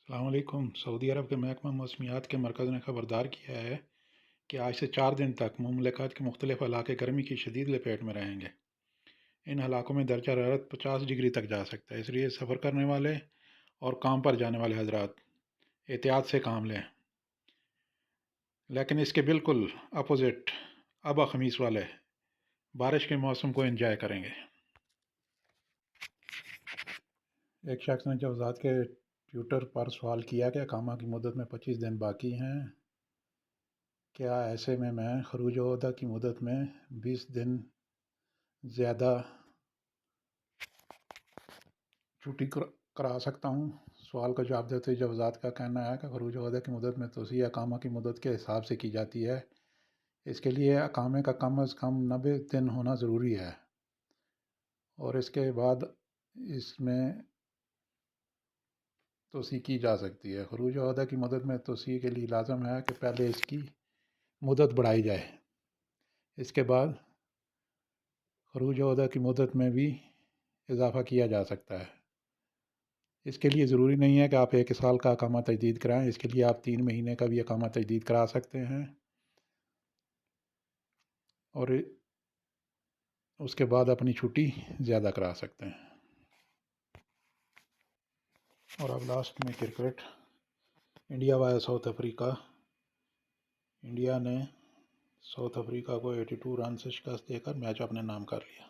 السلام علیکم۔ سعودی عرب کے محکمہ موسمیات کے مرکز نے خبردار کیا ہے کہ آج سے 4 دن تک مملکت کے مختلف علاقے گرمی کی شدید لپیٹ میں رہیں گے۔ ان علاقوں میں درجہ حرارت 50 ڈگری تک جا سکتا ہے، اس لیے سفر کرنے والے اور کام پر جانے والے حضرات احتیاط سے کام لیں۔ لیکن اس کے بالکل اپوزٹ ابا خمیس والے بارش کے موسم کو انجوائے کریں گے۔ ایک شخص نے جوزات کے ٹویٹر پر سوال کیا کہ اقامہ کی مدت میں 25 دن باقی ہیں، کیا ایسے میں خروج عہدہ کی مدت میں 20 دن زیادہ چھٹی کرا سکتا ہوں؟ سوال کا جواب دیتے ہوئے جوزات کا کہنا ہے کہ خروج عہدہ کی مدت میں توسیع اقامہ کی مدت کے حساب سے کی جاتی ہے۔ اس کے لیے اقامے کا کم از کم 90 دن ہونا ضروری ہے، اور اس کے بعد اس میں توسیع کی جا سکتی ہے۔ خروج عہدہ کی مدت میں توسیع کے لیے لازم ہے کہ پہلے اس کی مدت بڑھائی جائے۔ اس کے بعد خروج عہدہ کی مدت میں بھی اضافہ کیا جا سکتا ہے۔ اس کے لیے ضروری نہیں ہے کہ آپ 1 سال کا اقامہ تجدید کرائیں، اس کے لیے آپ 3 مہینے کا بھی اقامہ تجدید کرا سکتے ہیں، اور اس کے بعد اپنی چھٹی زیادہ کرا سکتے ہیں۔ اور اب لاسٹ میں کرکٹ، انڈیا وائے ساؤتھ افریقہ۔ انڈیا نے ساؤتھ افریقہ کو 82 رن سے شکست دے کر میچ اپنے نام کر لیا۔